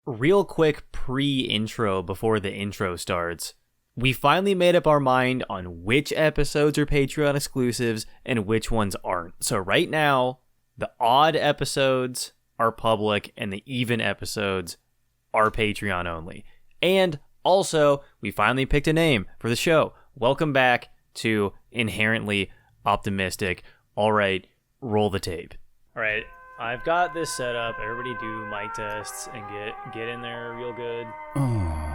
real quick pre-intro before the intro starts. We finally made up our mind on which episodes are Patreon exclusives and which ones aren't. So right now, the odd episodes are public and the even episodes are Patreon only. And also, we finally picked a name for the show. Welcome back to Inherently Optimistic. All right, roll the tape. All right, I've got this set up. Everybody do mic tests and get in there real good.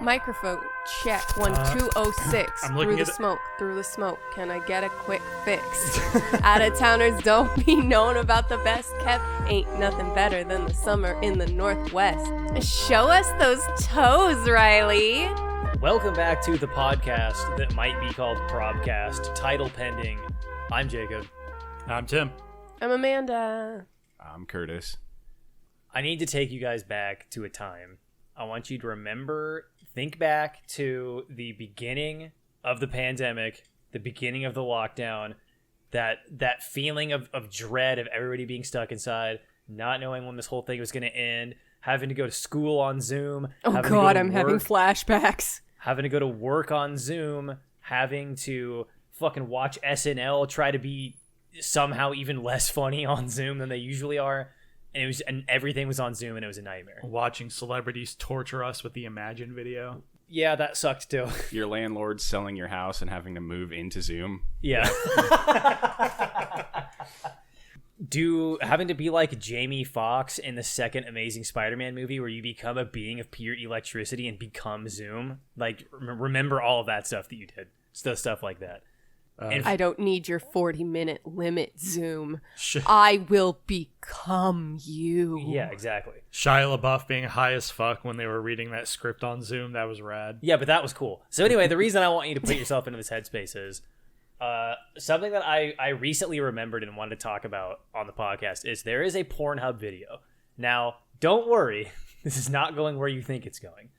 Microphone check 1206. Through the smoke. Can I get a quick fix? Out of towners don't be known about the best kept. Ain't nothing better than the summer in the Northwest. Show us those toes, Riley. Welcome back to the podcast that might be called Probcast. Title pending. I'm Jacob. I'm Tim. I'm Amanda. I'm Curtis. I need to take you guys back to a time. I want you to think back to the beginning of the pandemic, the beginning of the lockdown, that feeling of dread of everybody being stuck inside, not knowing when this whole thing was going to end, having to go to school on Zoom. Oh God, I'm having flashbacks. Having to go to work on Zoom, having to fucking watch SNL try to be somehow even less funny on Zoom than they usually are. And everything was on Zoom and it was a nightmare. Watching celebrities torture us with the Imagine video. Yeah, that sucked too. Your landlord selling your house and having to move into Zoom. Yeah. Having to be like Jamie Foxx in the second Amazing Spider-Man movie where you become a being of pure electricity and become Zoom. Like, remember all of that stuff that you did. Stuff like that. I don't need your 40-minute limit, Zoom. I will become you. Yeah, exactly. Shia LaBeouf being high as fuck when they were reading that script on Zoom. That was rad. Yeah, but that was cool. So anyway, the reason I want you to put yourself into this headspace is something that I recently remembered and wanted to talk about on the podcast is there is a Pornhub video. Now, don't worry. This is not going where you think it's going.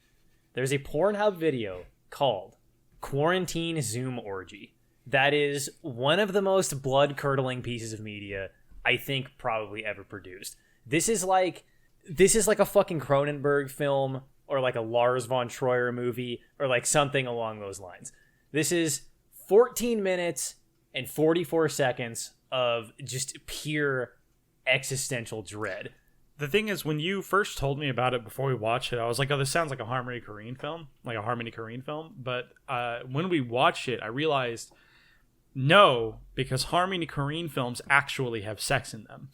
There's a Pornhub video called Quarantine Zoom Orgy. That is one of the most blood-curdling pieces of media I think probably ever produced. This is like a fucking Cronenberg film or like a Lars von Trier movie or like something along those lines. This is 14 minutes and 44 seconds of just pure existential dread. The thing is, when you first told me about it before we watched it, I was like, oh, this sounds like a Harmony Korine film. But when we watched it, I realized... no, because Harmony Korine films actually have sex in them.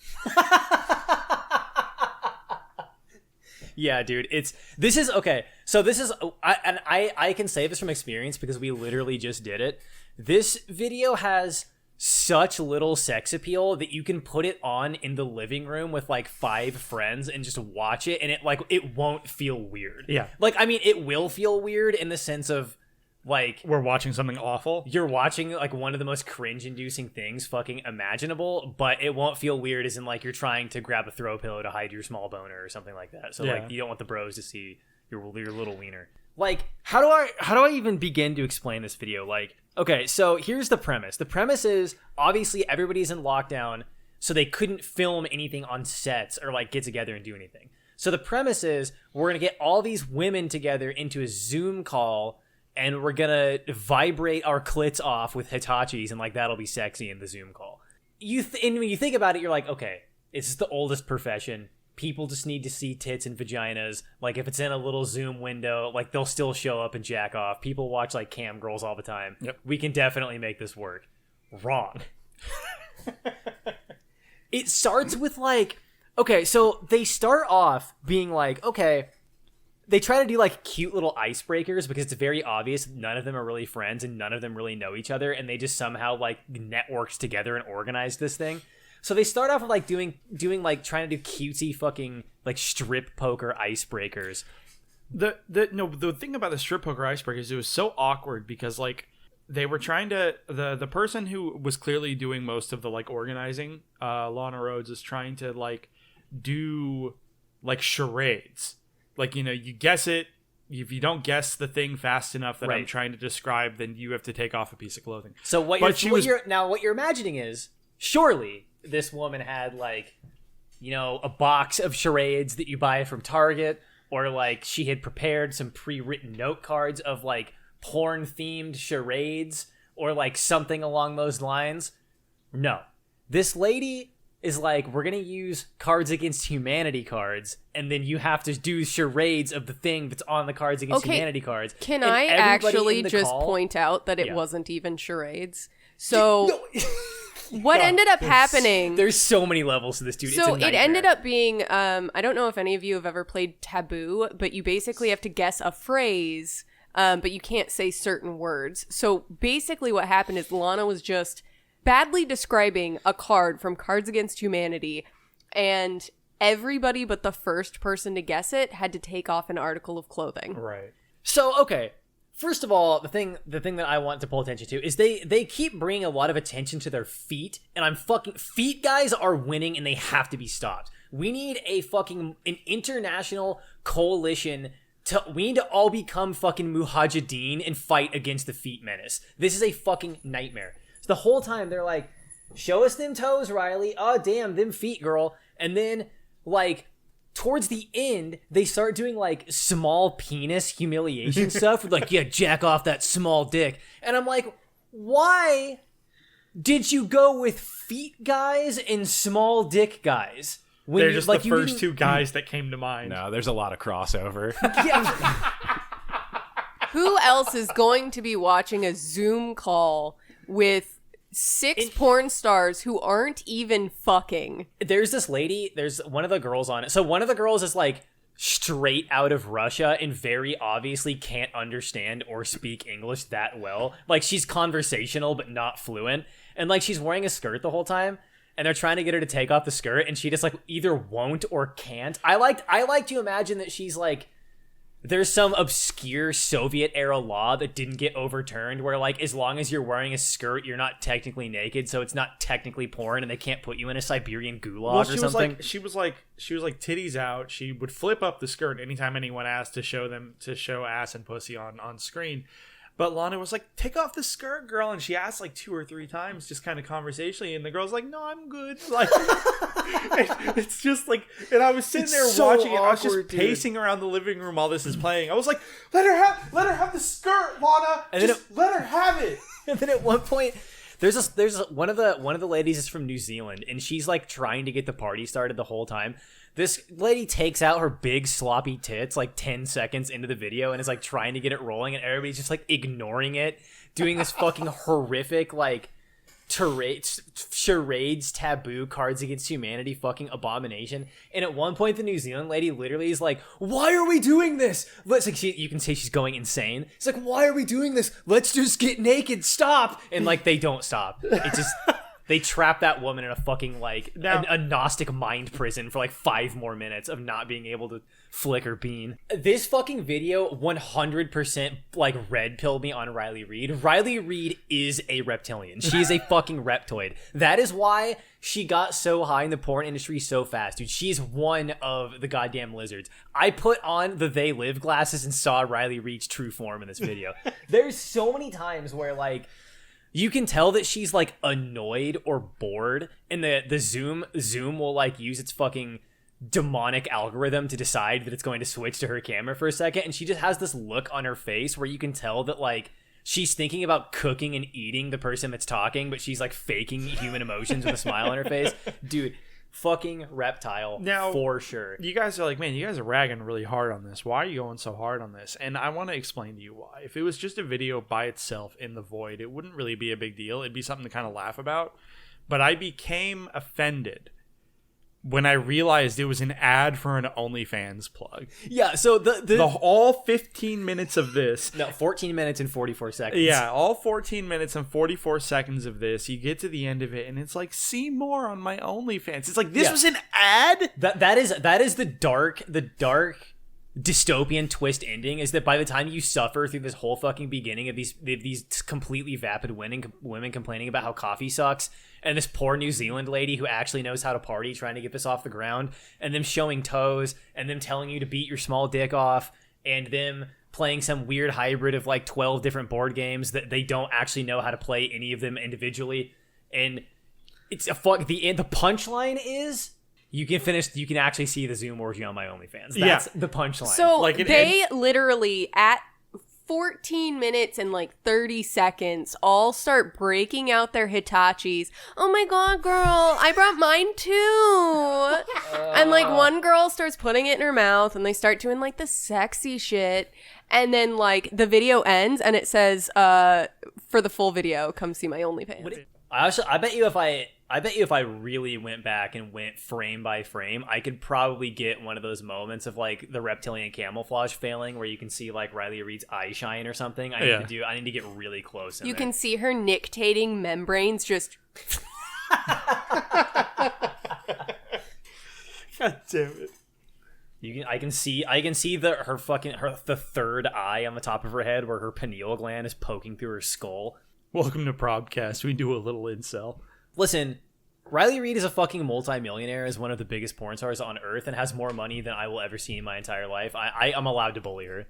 Yeah, dude, this is okay. So this is, I can say this from experience because we literally just did it. This video has such little sex appeal that you can put it on in the living room with like 5 friends and just watch it, and it won't feel weird. Yeah, like I mean, it will feel weird in the sense of. Like, we're watching something awful. You're watching, like, one of the most cringe-inducing things fucking imaginable, but it won't feel weird as in, like, you're trying to grab a throw pillow to hide your small boner or something like that. So, yeah. Like, you don't want the bros to see your little wiener. Like, how do I even begin to explain this video? Like, okay, so here's the premise. The premise is, obviously, everybody's in lockdown, so they couldn't film anything on sets or, like, get together and do anything. So the premise is, we're going to get all these women together into a Zoom call, and we're gonna vibrate our clits off with Hitachis, and like that'll be sexy in the Zoom call. And when you think about it, you're like, okay, it's the oldest profession. People just need to see tits and vaginas. Like if it's in a little Zoom window, like they'll still show up and jack off. People watch like cam girls all the time. Yep. We can definitely make this work. Wrong. It starts with like, okay, so they start off being like, okay. They try to do like cute little icebreakers because it's very obvious none of them are really friends and none of them really know each other, and they just somehow like networked together and organized this thing. So they start off with like doing like trying to do cutesy fucking like strip poker icebreakers. The thing about the strip poker icebreakers, it was so awkward because like they were trying to the person who was clearly doing most of the like organizing, Lana Rhodes, is trying to like do like charades. Like, you know, you guess it. If you don't guess the thing fast enough that I'm trying to describe, then you have to take off a piece of clothing. So what you're imagining is, surely this woman had like, you know, a box of charades that you buy from Target, or like she had prepared some pre-written note cards of like porn-themed charades or like something along those lines. No. This lady is like, we're going to use Cards Against Humanity cards, and then you have to do charades of the thing that's on the Cards Against Humanity cards. Can and I actually just point out that it wasn't even charades? So what ended up happening... There's so many levels to this, dude. So it's a it ended up being... I don't know if any of you have ever played Taboo, but you basically have to guess a phrase, but you can't say certain words. So basically what happened is Lana was just badly describing a card from Cards Against Humanity, and everybody but the first person to guess it had to take off an article of clothing. Right. So, okay. First of all, the thing that I want to pull attention to is they keep bringing a lot of attention to their feet, and I'm fucking... Feet guys are winning, and they have to be stopped. We need an international coalition we need to all become fucking mujahideen and fight against the feet menace. This is a fucking nightmare. So the whole time they're like, show us them toes, Riley. Oh, damn, them feet, girl. And then, like, towards the end, they start doing, like, small penis humiliation stuff. With like, yeah, jack off that small dick. And I'm like, why did you go with feet guys and small dick guys? They're just like, the first two guys that came to mind. No, there's a lot of crossover. Who else is going to be watching a Zoom call with 6 porn stars who aren't even fucking? There's this lady, there's one of the girls on it. So one of the girls is like straight out of Russia and very obviously can't understand or speak English that well. Like, she's conversational but not fluent. And like, she's wearing a skirt the whole time. And they're trying to get her to take off the skirt, and she just like either won't or can't. I like to imagine that she's like, there's some obscure Soviet era law that didn't get overturned where like, as long as you're wearing a skirt, you're not technically naked, so it's not technically porn, and they can't put you in a Siberian gulag or something. She was like titties out. She would flip up the skirt anytime anyone asked to show ass and pussy on screen. But Lana was like, take off the skirt, girl. And she asked like 2 or 3 times, just kind of conversationally. And the girl's like, no, I'm good. Like, it's just like, and I was sitting there watching it. I was just pacing around the living room while this is playing. I was like, let her have the skirt, Lana. And let her have it. And then at one point, there's one of the ladies is from New Zealand, and she's like trying to get the party started the whole time. This lady takes out her big sloppy tits like 10 seconds into the video and is like trying to get it rolling, and everybody's just like ignoring it, doing this fucking horrific like charades, taboo, Cards Against Humanity fucking abomination. And at one point, the New Zealand lady literally is like, why are we doing this? Let's like, you can say she's going insane. It's like, why are we doing this? Let's just get naked. Stop. And like, they don't stop. It just... They trap that woman in a fucking, like, a Gnostic mind prison for, like, 5 more minutes of not being able to flick or bean. This fucking video 100%, like, red-pilled me on Riley Reid. Riley Reid is a reptilian. She is a fucking reptoid. That is why she got so high in the porn industry so fast, dude. She's one of the goddamn lizards. I put on the They Live glasses and saw Riley Reid's true form in this video. There's so many times where, like... You can tell that she's, like, annoyed or bored, and the Zoom will, like, use its fucking demonic algorithm to decide that it's going to switch to her camera for a second, and she just has this look on her face where you can tell that, like, she's thinking about cooking and eating the person that's talking, but she's, like, faking human emotions with a smile on her face. Dude, fucking reptile now, for sure. You guys are like, man, you guys are ragging really hard on this. Why are you going so hard on this? And I want to explain to you why. If it was just a video by itself in the void, it wouldn't really be a big deal. It'd be something to kind of laugh about. But I became offended when I realized it was an ad for an OnlyFans plug. Yeah, so the all 15 minutes of this. No, 14 minutes and 44 seconds. Yeah, all 14 minutes and 44 seconds of this. You get to the end of it, and it's like, see more on my OnlyFans. It's like, this was an ad? That is the dark dystopian twist ending, is that by the time you suffer through this whole fucking beginning of these completely vapid women complaining about how coffee sucks, and this poor New Zealand lady who actually knows how to party trying to get this off the ground, and them showing toes, and them telling you to beat your small dick off, and them playing some weird hybrid of like 12 different board games that they don't actually know how to play any of them individually. And it's the punchline is You can actually see the Zoom orgy on my OnlyFans. That's the punchline. So they literally at 14 minutes and like 30 seconds all start breaking out their Hitachis. Oh my god, girl, I brought mine too. And like one girl starts putting it in her mouth and they start doing like the sexy shit. And then like the video ends and it says, for the full video, come see my OnlyFans. I bet you if I really went back and went frame by frame, I could probably get one of those moments of like the reptilian camouflage failing where you can see like Riley Reid's eye shine or something. I need to get really close. You can see her nictating membranes just. God damn it. I can see the third eye on the top of her head where her pineal gland is poking through her skull. Welcome to Probcast. We do a little incel. Listen, Riley Reid is a fucking multimillionaire, is one of the biggest porn stars on earth, and has more money than I will ever see in my entire life. I'm allowed to bully her.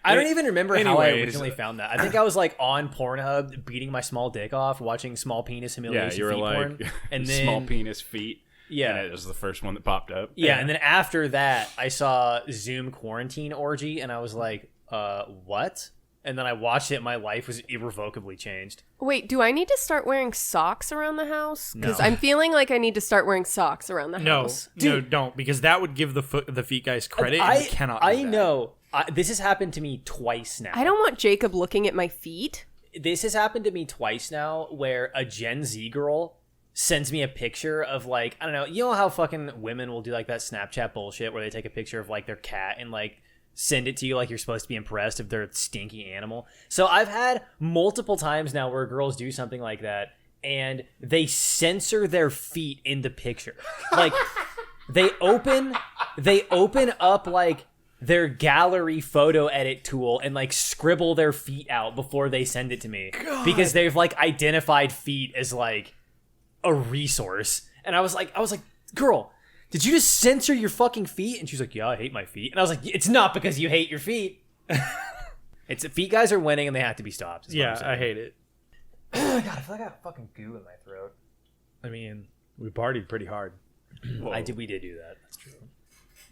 I don't even remember how I originally found that. I think I was like on Pornhub beating my small dick off, watching small penis humiliation you were feet like, porn. And then small penis feet. Yeah. And it was the first one that popped up. Yeah, and then after that, I saw Zoom quarantine orgy, and I was like, what? And then I watched it, and my life was irrevocably changed. Wait, do I need to start wearing socks around the house? Because No. I'm feeling like I need to start wearing socks around the house. No, don't, because that would give the feet guys credit. And you cannot do that. Know. This has happened to me twice now. I don't want Jacob looking at my feet. This has happened to me twice now, where a Gen Z girl sends me a picture of like, I don't know, you know how fucking women will do like that Snapchat bullshit where they take a picture of like their cat and like send it to you like you're supposed to be impressed if they're a stinky animal. So I've had multiple times now where girls do something like that and they censor their feet in the picture. Like they open up like their gallery photo edit tool and like scribble their feet out before they send it to me. God. Because they've like identified feet as like a resource. And I was like, girl, did you just censor your fucking feet? And she's like, yeah, I hate my feet. And I was like, it's not because you hate your feet. It's feet guys are winning and they have to be stopped. Yeah, I hate it. Oh God, I feel like I got fucking goo in my throat. I mean, we partied pretty hard. We did do that. That's true.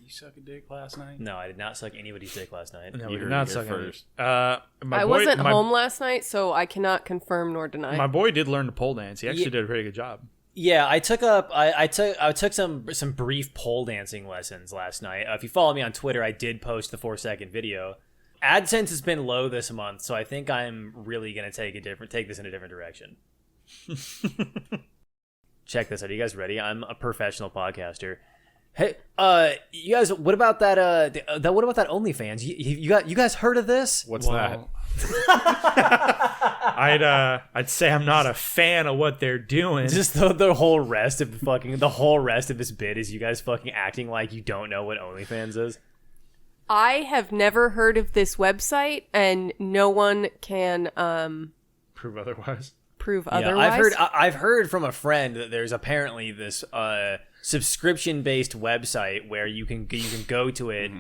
You suck a dick last night? No, I did not suck anybody's dick last night. No, You we did heard not it suck here first. I wasn't home last night, so I cannot confirm nor deny. My boy did learn to pole dance. He actually did a pretty good job. Yeah, I took some brief pole dancing lessons last night. If you follow me on Twitter, I did post the 4-second video. AdSense has been low this month, so I think I'm really gonna take this in a different direction. Check this out. Are you guys ready? I'm a professional podcaster. Hey, you guys, what about that? What about that OnlyFans? You guys heard of this? What's that? I'd say I'm not a fan of what they're doing. Just the whole rest of this bit is you guys fucking acting like you don't know what OnlyFans is. I have never heard of this website, and no one can Prove otherwise. prove otherwise. I've heard from a friend that there's apparently this subscription-based website where you can go to it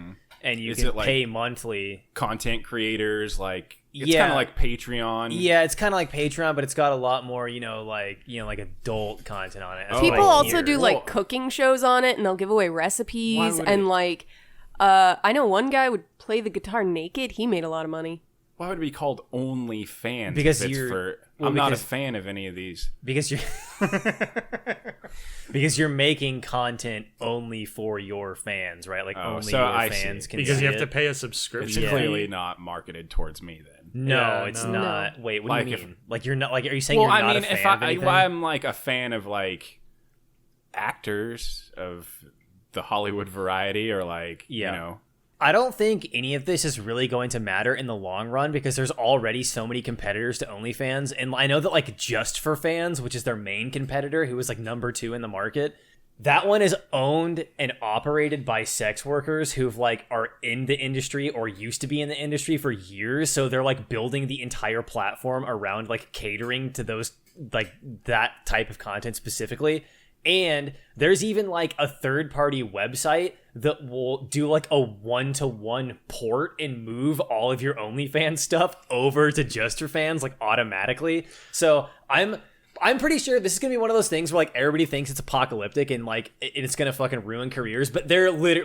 and you can pay monthly. Content creators, like it's kind of like Patreon. Yeah, it's kind of like Patreon, but it's got a lot more, like adult content on it. People also do like cooking shows on it, and they'll give away recipes and like. I know one guy would play the guitar naked. He made a lot of money. Why would it be called OnlyFans? Because I'm not a fan of any of these. Because you're making content only for your fans, right? Like only your fans can. Because see you have it. to pay a subscription. It's clearly not marketed towards me then. No, it's not. No. Wait, what do you mean? Like you're not? Like are you saying you're not a fan of anything? I'm like a fan of like actors of the Hollywood variety, or like I don't think any of this is really going to matter in the long run because there's already so many competitors to OnlyFans. And I know that like Just for Fans, which is their main competitor, who is like number 2 in the market, that one is owned and operated by sex workers who've like are in the industry or used to be in the industry for years. So they're like building the entire platform around like catering to those like that type of content specifically. And there's even like a third-party website that will do like a 1-to-1 port and move all of your OnlyFans stuff over to Just for Fans like automatically. So I'm I'm pretty sure this is gonna be one of those things where like everybody thinks it's apocalyptic and like it's gonna fucking ruin careers, but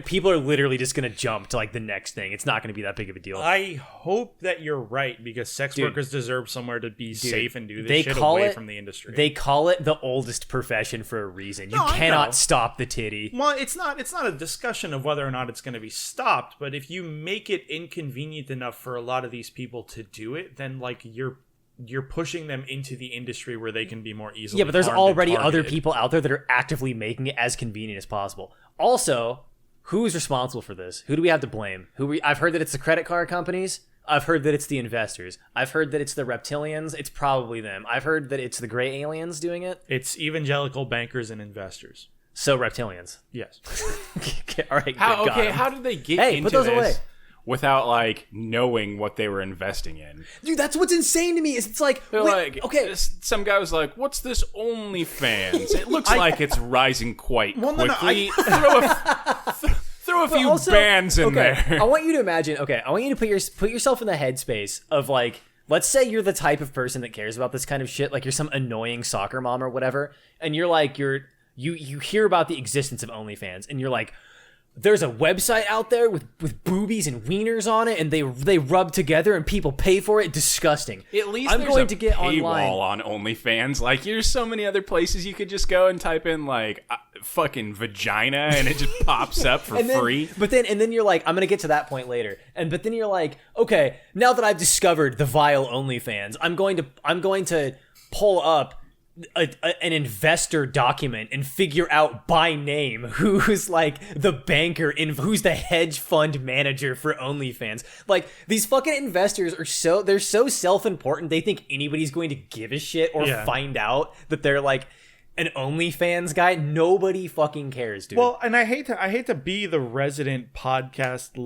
people are literally just gonna jump to like the next thing. It's not gonna be that big of a deal. I hope that you're right, because sex workers deserve somewhere to be safe and do this shit away from the industry. They call it the oldest profession for a reason. You cannot stop the titty. Well, it's not a discussion of whether or not it's going to be stopped, but if you make it inconvenient enough for a lot of these people to do it, then like you're pushing them into the industry where they can be more easily. Yeah, but there's already targeted. other people out there that are actively making it as convenient as possible. Also, who's responsible for this? Who do we have to blame? I've heard that it's the credit card companies. I've heard that it's the investors. I've heard that it's the reptilians. It's probably them. I've heard that it's the gray aliens doing it. It's evangelical bankers and investors. So reptilians. Yes. Okay, all right. How did they get into put those this away. Without like knowing what they were investing in? Dude, that's what's insane to me. Is it's like, They're like, okay, some guy was like, "What's this OnlyFans? It looks like it's rising quite quickly. Throw a few bands in there." I want you to imagine. Okay, I want you to put yourself in the headspace of like, let's say you're the type of person that cares about this kind of shit. Like you're some annoying soccer mom or whatever, and you're like you hear about the existence of OnlyFans, and you're like, there's a website out there with boobies and wieners on it, and they rub together, and people pay for it. Disgusting. At least I'm there's going a to get paywall online on OnlyFans. Like, there's so many other places you could just go and type in like fucking vagina, and it just pops up for free. But then you're like, I'm gonna get to that point later. But then you're like, okay, now that I've discovered the vile OnlyFans, I'm going to pull up an investor document and figure out by name who's like the banker who's the hedge fund manager for OnlyFans. Like, these fucking investors they're so self-important, they think anybody's going to give a shit or find out that they're like an OnlyFans guy. Nobody fucking cares, dude. Well, and I hate to be the resident podcast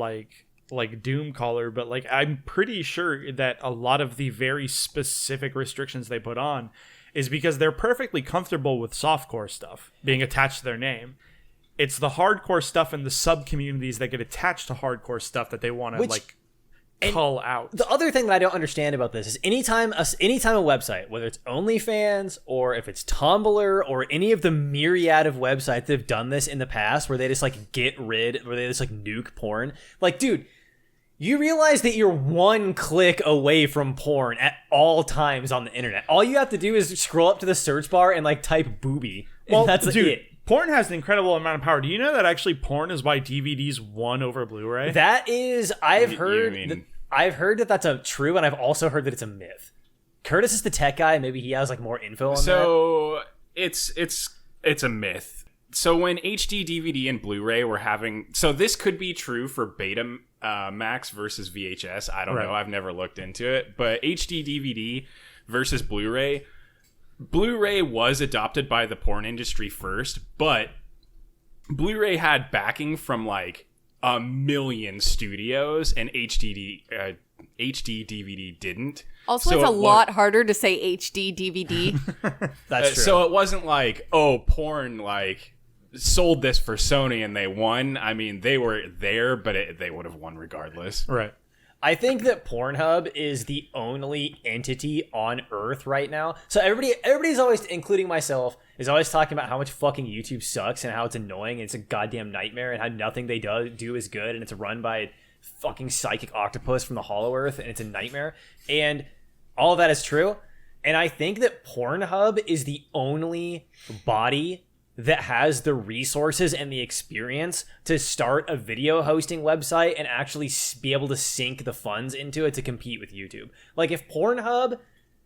like doom caller, but like I'm pretty sure that a lot of the very specific restrictions they put on is because they're perfectly comfortable with softcore stuff being attached to their name. It's the hardcore stuff and the sub-communities that get attached to hardcore stuff that they want to cull out. The other thing that I don't understand about this is anytime a website, whether it's OnlyFans or if it's Tumblr or any of the myriad of websites that have done this in the past where they just like where they just like nuke porn. Like, dude, you realize that you're one click away from porn at all times on the internet. All you have to do is scroll up to the search bar and like type booby. And that's it. Porn has an incredible amount of power. Do you know that actually porn is why DVDs won over Blu-ray? That is, I've heard that that's true, and I've also heard that it's a myth. Curtis is the tech guy. Maybe he has like more info on that. So it's a myth. So when HD DVD and Blu-ray were having, so this could be true for Betamax versus VHS. I don't know. I've never looked into it. But HD DVD versus Blu-ray was adopted by the porn industry first, but Blu-ray had backing from like a million studios, and HD DVD didn't. Also, it's a lot harder to say HD DVD. That's true. So it wasn't like, oh, porn like sold this for Sony and they won. I mean, they were there, but they would have won regardless. Right. I think that Pornhub is the only entity on Earth right now. So everybody's always, including myself, is always talking about how much fucking YouTube sucks and how it's annoying and it's a goddamn nightmare and how nothing they do is good and it's run by a fucking psychic octopus from the Hollow Earth and it's a nightmare. And all of that is true. And I think that Pornhub is the only body that has the resources and the experience to start a video hosting website and actually be able to sink the funds into it to compete with YouTube. Like, if Pornhub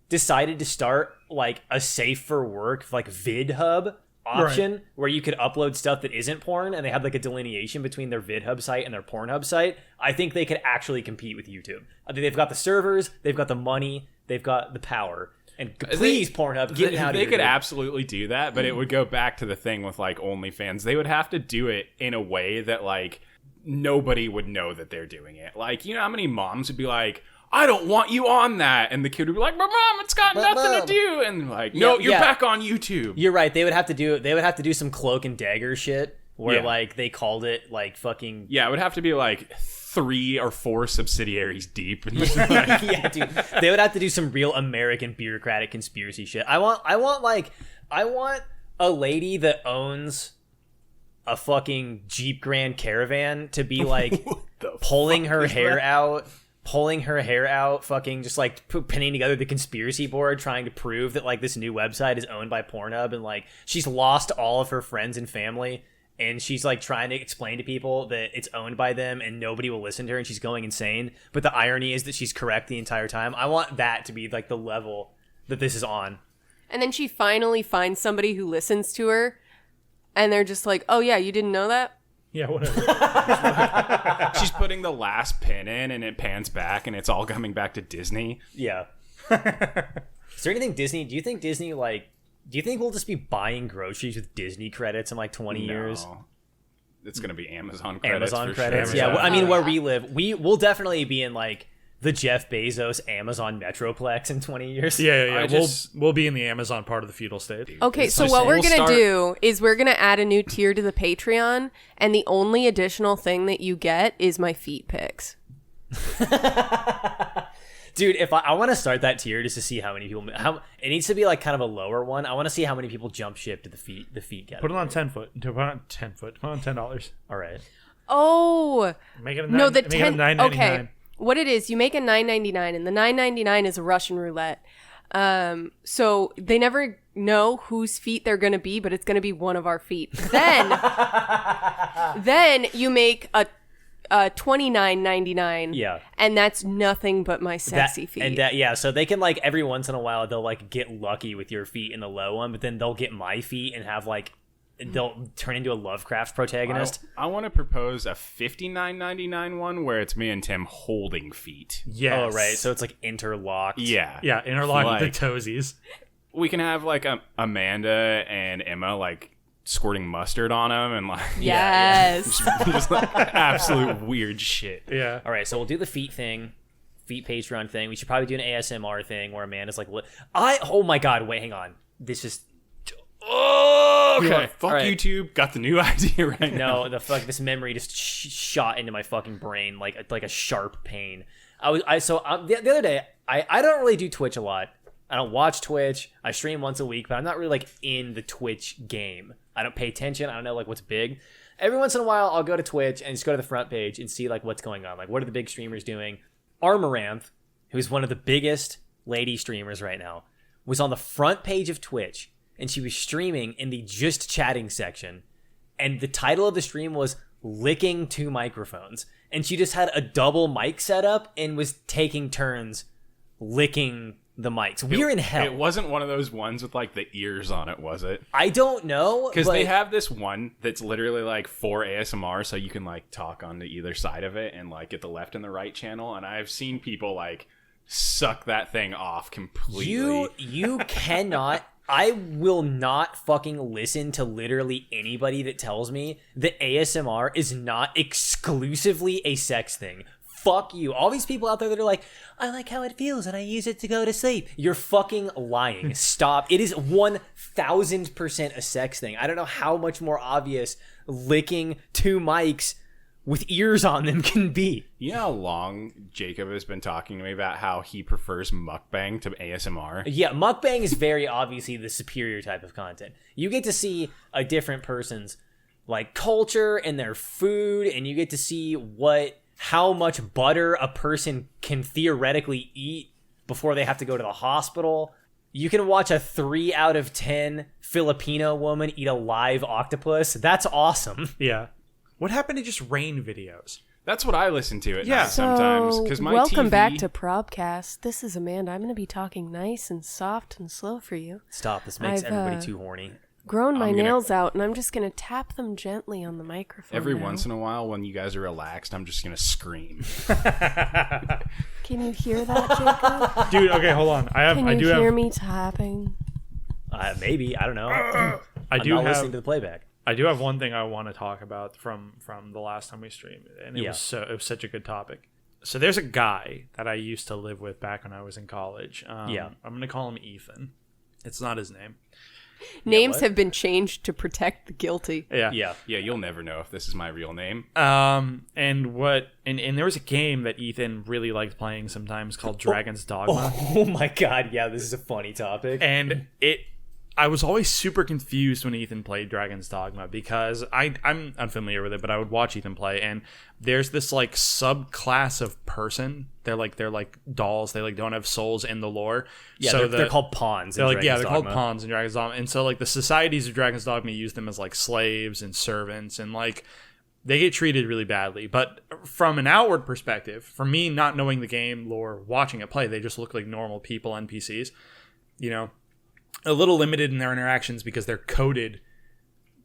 decided to start like a safe for work, like VidHub option, where you could upload stuff that isn't porn and they had like a delineation between their VidHub site and their Pornhub site, I think they could actually compete with YouTube. I think they've got the servers, they've got the money, they've got the power. And please, Pornhub, get out of here. They could absolutely do that, but it would go back to the thing with like OnlyFans. They would have to do it in a way that like nobody would know that they're doing it. Like, you know how many moms would be like, I don't want you on that, and the kid would be like, but Mom, it's got nothing to do, and like, no, you're back on YouTube. You're right. They would have to do some cloak and dagger shit where like they called it like fucking it would have to be like 3 or 4 subsidiaries deep. Yeah, dude. They would have to do some real American bureaucratic conspiracy shit. I want a lady that owns a fucking Jeep Grand Caravan to be like pulling her hair out, fucking just like pinning together the conspiracy board, trying to prove that like this new website is owned by Pornhub, and like she's lost all of her friends and family, and she's like trying to explain to people that it's owned by them and nobody will listen to her, and she's going insane. But the irony is that she's correct the entire time. I want that to be like the level that this is on. And then she finally finds somebody who listens to her, and they're just like, "Oh yeah, you didn't know that?" Yeah, whatever. She's putting the last pin in, and it pans back, and it's all coming back to Disney. Yeah. Is there anything Disney? Do you think Disney like? Do you think we'll just be buying groceries with Disney credits in like 20 years? It's gonna be Amazon credits. Amazon credits. Sure. Yeah, well, I mean, where we live, we'll definitely be in like the Jeff Bezos Amazon Metroplex in 20 years. Yeah. We'll be in the Amazon part of the feudal state. Okay, so what we're going to do is we're going to add a new tier to the Patreon, and the only additional thing that you get is my feet pics. Dude, if I want to start that tier just to see how many people, it needs to be like kind of a lower one. I want to see how many people jump ship to the feet category. Put it on 10 foot. Put it on 10 foot. Put it on $10. All right. Oh. Make it a no, the make it a 10. $9.99. Okay. What it is, you make a $9.99, and the $9.99 is a Russian roulette. So they never know whose feet they're going to be, but it's going to be one of our feet. Then you make a $29.99. Yeah. And that's nothing but my sexy feet. And yeah, so they can like every once in a while they'll like get lucky with your feet in the low one, but then they'll get my feet and have like they'll turn into a Lovecraft protagonist. I want to propose a $59.99 one where it's me and Tim holding feet. Yes. Oh, right. So it's like interlocked. Yeah. Yeah, interlock Like- with the toesies. We can have like Amanda and Emma like squirting mustard on them and like Yes. just like absolute weird shit. Yeah. All right, so we'll do the feet thing, feet Patreon thing. We should probably do an ASMR thing where Amanda's like, oh my god, wait, hang on. This is Okay, fuck All right. YouTube. Got the new idea right now. No, this memory just shot into my fucking brain like a sharp pain. The other day, I don't really do Twitch a lot. I don't watch Twitch. I stream once a week, but I'm not really like in the Twitch game. I don't pay attention. I don't know like what's big. Every once in a while, I'll go to Twitch and just go to the front page and see like what's going on. Like, what are the big streamers doing? Armaranth, who's one of the biggest lady streamers right now, was on the front page of Twitch, and she was streaming in the just chatting section, and the title of the stream was licking 2 microphones, and she just had a double mic setup and was taking turns licking the mics. We're in hell. It wasn't one of those ones with like the ears on it, was it? I don't know, Because but they have this one that's literally like for ASMR, so you can like talk onto either side of it and like get the left and the right channel. And I've seen people like suck that thing off completely. You cannot. I will not fucking listen to literally anybody that tells me that ASMR is not exclusively a sex thing. Fuck you. All these people out there that are like, I like how it feels and I use it to go to sleep. You're fucking lying. Stop. It is 1000% a sex thing. I don't know how much more obvious licking 2 mics with ears on them can be. You know how long Jacob has been talking to me about how he prefers mukbang to ASMR? Yeah, mukbang is very obviously the superior type of content. You get to see a different person's like culture and their food, and you get to see how much butter a person can theoretically eat before they have to go to the hospital. You can watch a 3 out of 10 Filipino woman eat a live octopus. That's awesome. Yeah. What happened to just rain videos? That's what I listen to at Yeah. night sometimes. Because my welcome TV back to Probcast. This is Amanda. I'm going to be talking nice and soft and slow for you. Stop. This makes I've, everybody too horny. Grown my I'm gonna- nails out, and I'm just going to tap them gently on the microphone. Every now. once in a while, when you guys are relaxed, I'm just gonna scream. Can you hear that, Jacob? Dude, okay, hold on. Can you hear me tapping? Maybe. I don't know. I I'm do not have listening to the playback. I do have one thing I want to talk about from the last time we streamed, and it Yeah. was such a good topic. So there's a guy that I used to live with back when I was in college. Yeah. I'm gonna call him Ethan. It's not his name. Names have been changed to protect the guilty. Yeah. You'll never know if this is my real name. And there was a game that Ethan really liked playing sometimes called Dragon's Dogma. Oh my god, yeah, this is a funny topic. And I was always super confused when Ethan played Dragon's Dogma because I'm unfamiliar with it, but I would watch Ethan play, and there's this like subclass of person. They're like dolls. They like don't have souls in the lore. Yeah, so they're called pawns. They're called pawns in Dragon's Dogma, and so like the societies of Dragon's Dogma use them as like slaves and servants, and like they get treated really badly. But from an outward perspective, for me not knowing the game lore, watching it play, they just look like normal people, NPCs. You know. A little limited in their interactions because they're coded,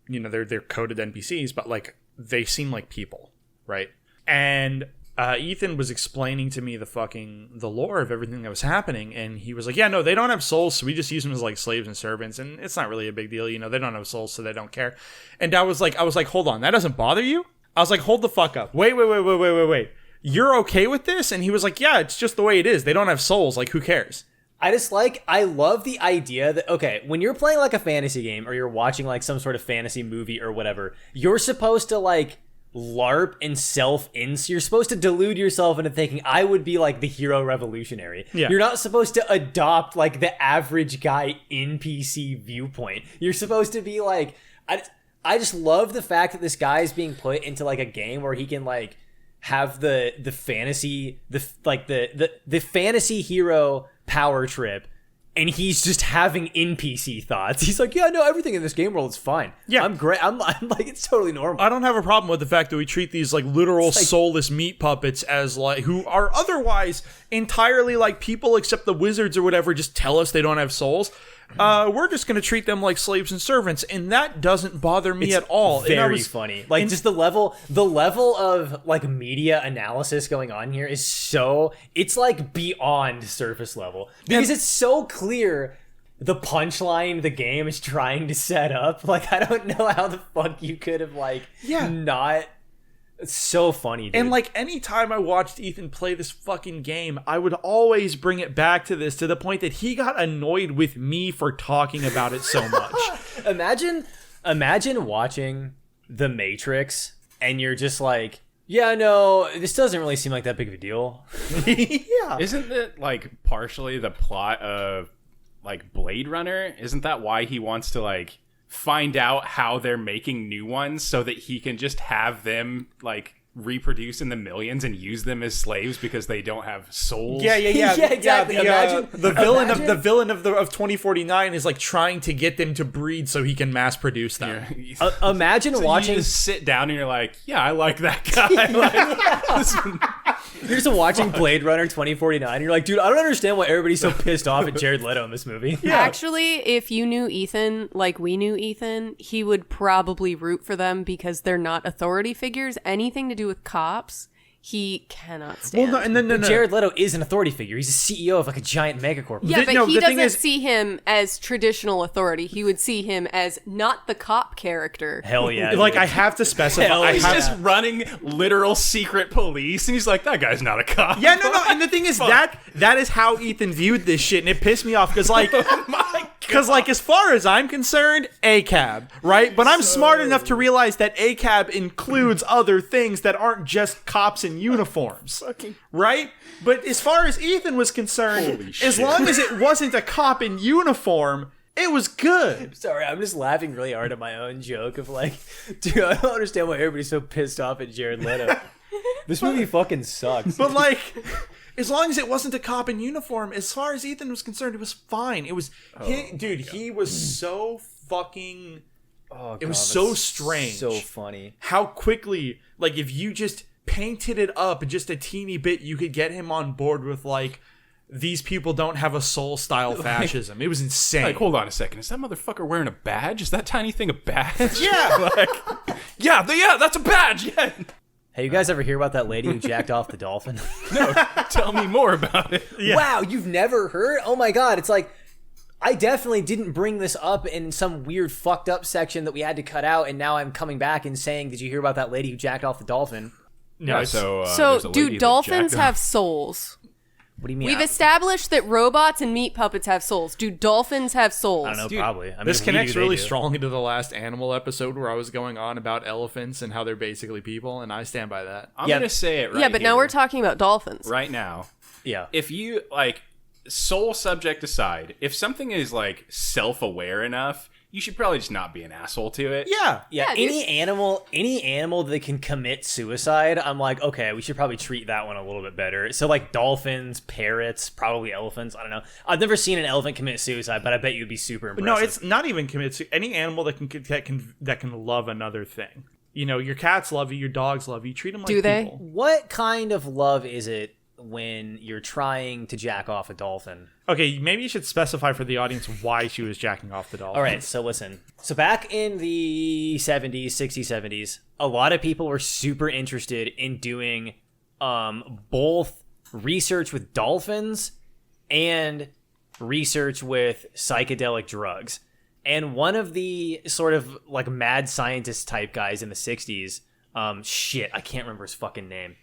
they're coded NPCs, but like they seem like people, right? And Ethan was explaining to me the lore of everything that was happening, and he was like, "Yeah, no, they don't have souls, so we just use them as like slaves and servants, and it's not really a big deal, they don't have souls, so they don't care." And I was like, hold on, that doesn't bother you? I was like, hold the fuck up, wait, you're okay with this? And he was like, yeah, it's just the way it is. They don't have souls, like who cares? I love the idea that, okay, when you're playing like a fantasy game or you're watching like some sort of fantasy movie or whatever, you're supposed to like LARP and you're supposed to delude yourself into thinking I would be like the hero revolutionary. Yeah. You're not supposed to adopt like the average guy NPC viewpoint. You're supposed to be like, I just love the fact that this guy is being put into like a game where he can like have the fantasy, the fantasy hero power trip, and he's just having NPC thoughts. He's like, yeah, no, everything in this game world is fine. Yeah, I'm great. I'm like, it's totally normal. I don't have a problem with the fact that we treat these like literal soulless meat puppets as like who are otherwise entirely like people, except the wizards or whatever just tell us they don't have souls. We're just going to treat them like slaves and servants, and that doesn't bother me at all. Very funny. Like, just the level of like media analysis going on here is it's like beyond surface level, because it's so clear the punchline the game is trying to set up. Like, I don't know how the fuck you could have not. It's so funny, dude. And like anytime I watched Ethan play this fucking game, I would always bring it back to this, to the point that he got annoyed with me for talking about it so much. Imagine watching The Matrix and you're just like, yeah, no, this doesn't really seem like that big of a deal. Yeah. Isn't it like partially the plot of like Blade Runner? Isn't that why he wants to like find out how they're making new ones so that he can just have them like reproduce in the millions and use them as slaves because they don't have souls? Yeah, exactly. The villain of 2049 is like trying to get them to breed so he can mass produce them. Yeah. Imagine watching. You just sit down and you're like, yeah, I like that guy. You're just watching Blade Runner 2049. You're like, dude, I don't understand why everybody's so pissed off at Jared Leto in this movie. Yeah. Actually, if you knew Ethan like we knew Ethan, he would probably root for them because they're not authority figures. Anything to do with cops, he cannot stand. Well, no. Jared Leto is an authority figure. He's a CEO of like a giant megacorp. Yeah, but he doesn't see him as traditional authority. He would see him as not the cop character. Hell yeah. Like, I have to specify. He's just running literal secret police, and he's like, that guy's not a cop. Yeah, no. And the thing is, that is how Ethan viewed this shit, and it pissed me off because, like, as far as I'm concerned, ACAB, right? But I'm smart enough to realize that ACAB includes other things that aren't just cops in uniforms, right? But as far as Ethan was concerned, as long as it wasn't a cop in uniform, it was good. Sorry, I'm just laughing really hard at my own joke of like, dude, I don't understand why everybody's so pissed off at Jared Leto. This movie fucking sucks. But like, as long as it wasn't a cop in uniform, as far as Ethan was concerned, it was fine. It was, he was so fucking. Oh, God, it was so strange. So funny. How quickly, like, if you just painted it up just a teeny bit, you could get him on board with like, these people don't have a soul style fascism. It was insane. Like, hold on a second. Is that motherfucker wearing a badge? Is that tiny thing a badge? Yeah. yeah, that's a badge. Yeah. Hey, you guys ever hear about that lady who jacked off the dolphin? No, tell me more about it. Yeah. Wow, you've never heard? Oh my God, it's like, I definitely didn't bring this up in some weird fucked up section that we had to cut out, and now I'm coming back and saying, did you hear about that lady who jacked off the dolphin? No, so dude, dolphins have souls. What do you mean? We've established that robots and meat puppets have souls. Do dolphins have souls? I don't know, Dude, probably. I mean, this if we connects do, really they do. strongly to the last animal episode where I was going on about elephants and how they're basically people, and I stand by that. I'm gonna say it right. Yeah, but now here, we're talking about dolphins. right now. Yeah. If you like, soul subject aside, if something is like self-aware enough, you should probably just not be an asshole to it. Yeah. Yeah, Yeah, any animal that can commit suicide, I'm like, okay, we should probably treat that one a little bit better. So like dolphins, parrots, probably elephants. I don't know. I've never seen an elephant commit suicide, but I bet you'd be super impressive. No, it's not even commit to any animal that can love another thing. You know, your cats love you, your dogs love you. Treat them like Do they? people. What kind of love is it when you're trying to jack off a dolphin? Okay, maybe you should specify for the audience why she was jacking off the dolphin. All right, so listen. So back in the 70s, 60s, 70s, a lot of people were super interested in doing both research with dolphins and research with psychedelic drugs. And one of the sort of like mad scientist type guys in the 60s, I can't remember his fucking name.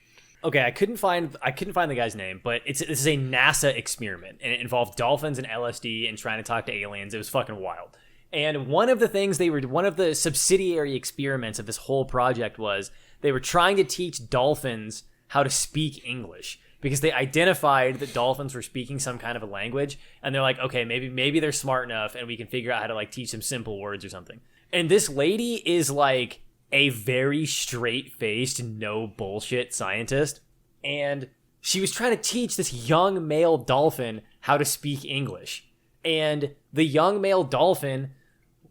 Okay, I couldn't find the guy's name, but this is a NASA experiment, and it involved dolphins and LSD and trying to talk to aliens. It was fucking wild. And one of the subsidiary experiments of this whole project was they were trying to teach dolphins how to speak English because they identified that dolphins were speaking some kind of a language, and they're like, okay, maybe they're smart enough, and we can figure out how to like teach them simple words or something. And this lady is like a very straight-faced, no bullshit scientist, and she was trying to teach this young male dolphin how to speak English. And the young male dolphin,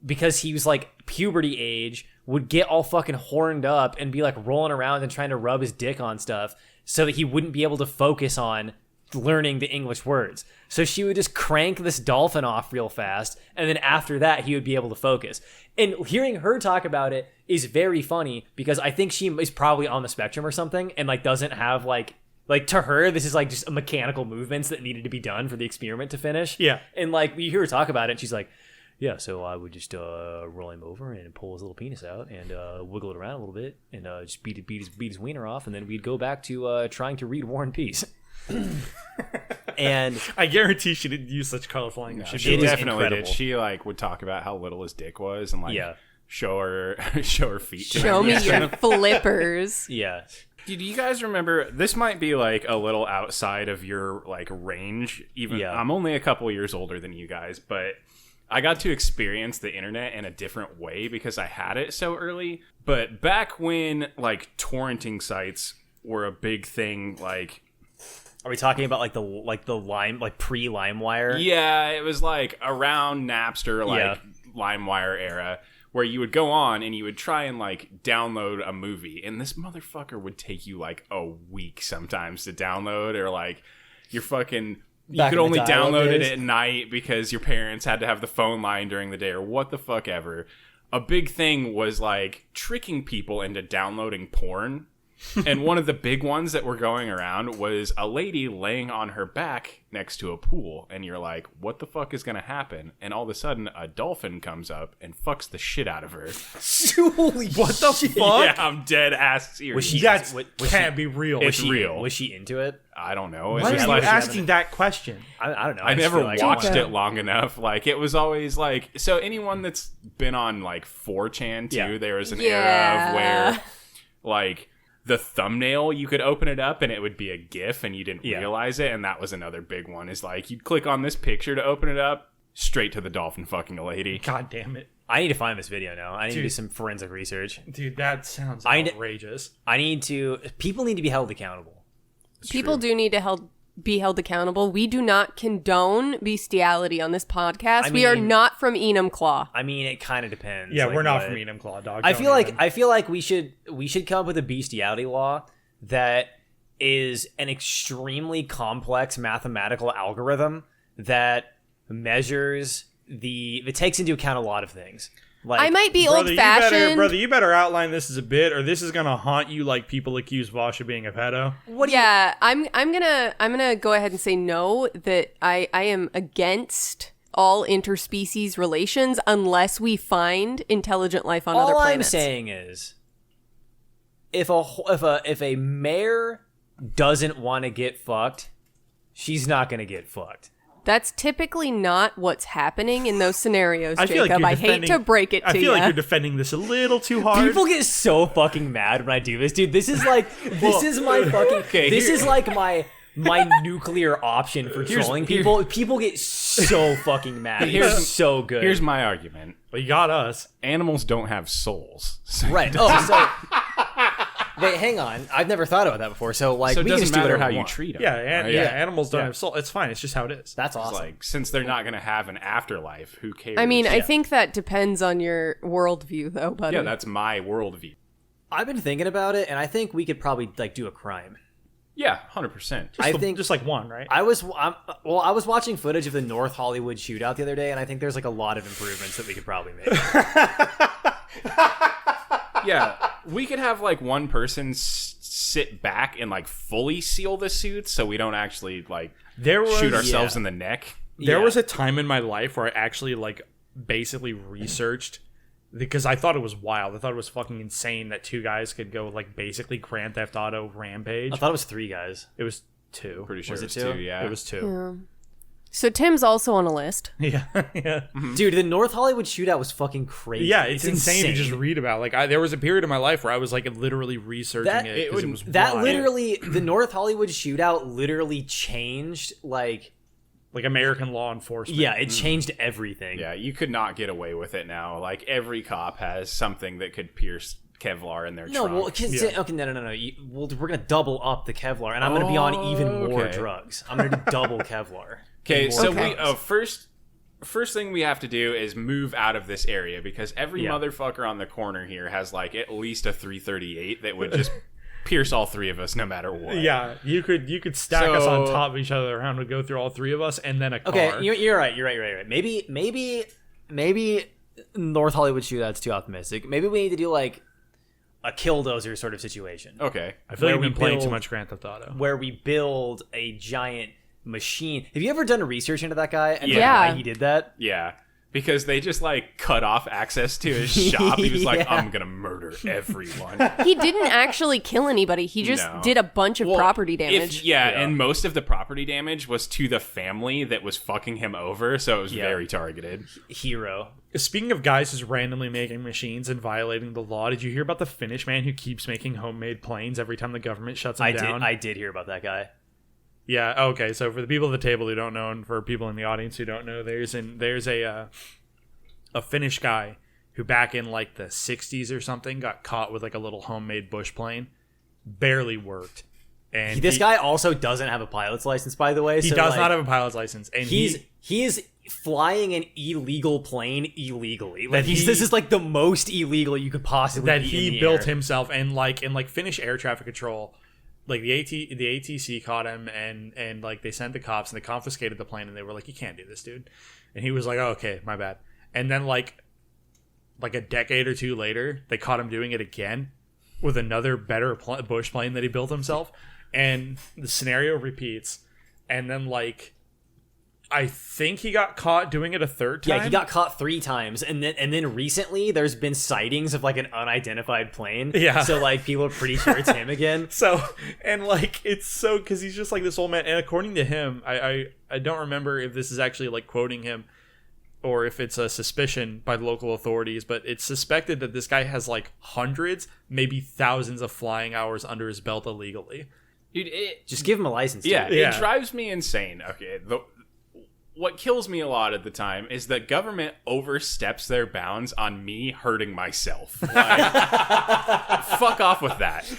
because he was like puberty age, would get all fucking horned up and be like rolling around and trying to rub his dick on stuff so that he wouldn't be able to focus on learning the English words. So she would just crank this dolphin off real fast, and then after that he would be able to focus. And hearing her talk about it is very funny because I think she is probably on the spectrum or something and like doesn't have like to her this is like just mechanical movements that needed to be done for the experiment to finish. Yeah. And like you hear her talk about it and she's like, yeah, so I would just roll him over and pull his little penis out and wiggle it around a little bit and just beat his wiener off, and then we'd go back to trying to read War and Peace. And I guarantee she didn't use such colorful language. She is definitely incredible. did. She like would talk about how little his dick was and like Yeah. show her feet. to Show him. me your flippers. yeah. Do you guys remember? This might be like a little outside of your like range. Even Yeah. I'm only a couple years older than you guys, but I got to experience the internet in a different way because I had it so early. But back when like torrenting sites were a big thing, like. Are we talking about pre LimeWire? Yeah, it was like around Napster, like LimeWire era, where you would go on and you would try and like download a movie, and this motherfucker would take you like a week sometimes to download, or like you could only download it at night because your parents had to have the phone line during the day, or what the fuck ever. A big thing was like tricking people into downloading porn. And one of the big ones that were going around was a lady laying on her back next to a pool. And you're like, what the fuck is going to happen? And all of a sudden, a dolphin comes up and fucks the shit out of her. Holy What the fuck? Yeah, I'm dead ass serious. Can't be real. It's real. Was she into it? I don't know. It's Why are just you like, asking that question? I don't know. I just never feel like watched wanna- it long enough. Like, it was always like, so anyone that's been on like 4chan too, Yeah. there was an Yeah. era of where like the thumbnail, you could open it up and it would be a GIF and you didn't realize it. And that was another big one, is like you'd click on this picture to open it up, straight to the dolphin fucking a lady. God damn it. I need to find this video now. I need to do Dude. some forensic research. Dude, that sounds I- outrageous. People need to be held accountable. People do need to be held accountable. We do not condone bestiality on this podcast. We are mean- not from Enumclaw. I mean, it kind of depends. Yeah, like, we're not what- from Enumclaw, dog. I Don't feel like we should come up with a bestiality law that is an extremely complex mathematical algorithm that measures that takes into account a lot of things. Like, I might be Brother, old-fashioned. you better outline this as a bit, or this is gonna haunt you like people accuse Vosh of being a pedo. I'm gonna go ahead and say no, that I am against all interspecies relations unless we find intelligent life on other all I'm planets. saying is, if a mare doesn't want to get fucked, she's not gonna get fucked. That's typically not what's happening in those scenarios, I feel like Jacob. you're I hate to break it to you. I feel like you're defending this a little too hard. People get so fucking mad when I do this, dude. This is like, this is my fucking, this is like my nuclear option for trolling people. People get so fucking mad. It's so good. Here's my argument. Well, you got us. Animals don't have souls. So Right. Oh, so wait, hang on. I've never thought about that before. So like, it we can doesn't just do matter whatever how we you want. treat them. Yeah, right? animals don't have soul. It's fine. It's just how it is. That's awesome. Like, since they're not going to have an afterlife, who cares? I mean, I think that depends on your worldview, though, buddy. Yeah, that's my worldview. I've been thinking about it, and I think we could probably like do a crime. Yeah, 100%. I think just like one, right? I was watching footage of the North Hollywood shootout the other day, and I think there's like a lot of improvements that we could probably make. Yeah, we could have like one person sit back and like fully seal the suits so we don't actually like shoot ourselves in the neck. There was a time in my life where I actually like basically researched, because I thought it was wild. I thought it was fucking insane that 2 guys could go like basically Grand Theft Auto Rampage. I thought it was 3 guys. It was 2. Pretty sure Was it was it two? 2, yeah. It was 2. Yeah. So Tim's also on a list. Yeah, yeah. Dude, the North Hollywood shootout was fucking crazy. Yeah, it's insane to just read about. Like, there was a period in my life where I was like literally researching it because it was wild. Literally, the North Hollywood shootout literally changed like American law enforcement. Yeah, it changed everything. Yeah, you could not get away with it now. Like, every cop has something that could pierce Kevlar in their No, trunk. well, okay, no. We're gonna double up the Kevlar, and I'm gonna be on even more drugs. I'm gonna do double Kevlar. Okay, so first thing we have to do is move out of this area, because every motherfucker on the corner here has like at least a 338 that would just pierce all 3 of us no matter what. Yeah, you could stack us on top of each other around to go through all 3 of us, and then a car. Okay, you're right. Maybe North Hollywood shootout's too optimistic. Maybe we need to do like a killdozer sort of situation. Okay. I feel like you've been playing too much Grand Theft Auto. Where we build a giant machine. Have you ever done research into that guy and Yeah. why he did that? Yeah. Because they just like cut off access to his shop. He was like, I'm gonna murder everyone. He didn't actually kill anybody. He just did a bunch of property damage. And most of the property damage was to the family that was fucking him over, so it was very targeted. Hero. Speaking of guys just randomly making machines and violating the law, did you hear about the Finnish man who keeps making homemade planes every time the government shuts him down? I did hear about that guy. Yeah, okay, so for the people at the table who don't know, and for people in the audience who don't know, there's a Finnish guy who back in like the 60s or something got caught with like a little homemade bush plane. Barely worked. And this guy also doesn't have a pilot's license, by the way. He does not have a pilot's license. And he is flying an illegal plane illegally. Like this is like the most illegal you could possibly that be he in the built air. himself, and like in like Finnish air traffic control, like the ATC caught him, and like they sent the cops and they confiscated the plane, and they were like, you can't do this, dude. And he was like, oh, okay, my bad. And then like a decade or 2 later, they caught him doing it again with another better bush plane that he built himself, and the scenario repeats. And then like I think he got caught doing it a 3rd time. Yeah, he got caught 3 times, and then recently there's been sightings of like an unidentified plane. Yeah, so like people are pretty sure it's him again. So, and like it's so, because he's just like this old man, and according to him, I don't remember if this is actually like quoting him or if it's a suspicion by the local authorities, but it's suspected that this guy has like hundreds, maybe thousands of flying hours under his belt illegally. Dude, just give him a license. Yeah, it drives me insane. Okay, what kills me a lot of the time is that government oversteps their bounds on me hurting myself. Like, fuck off with that.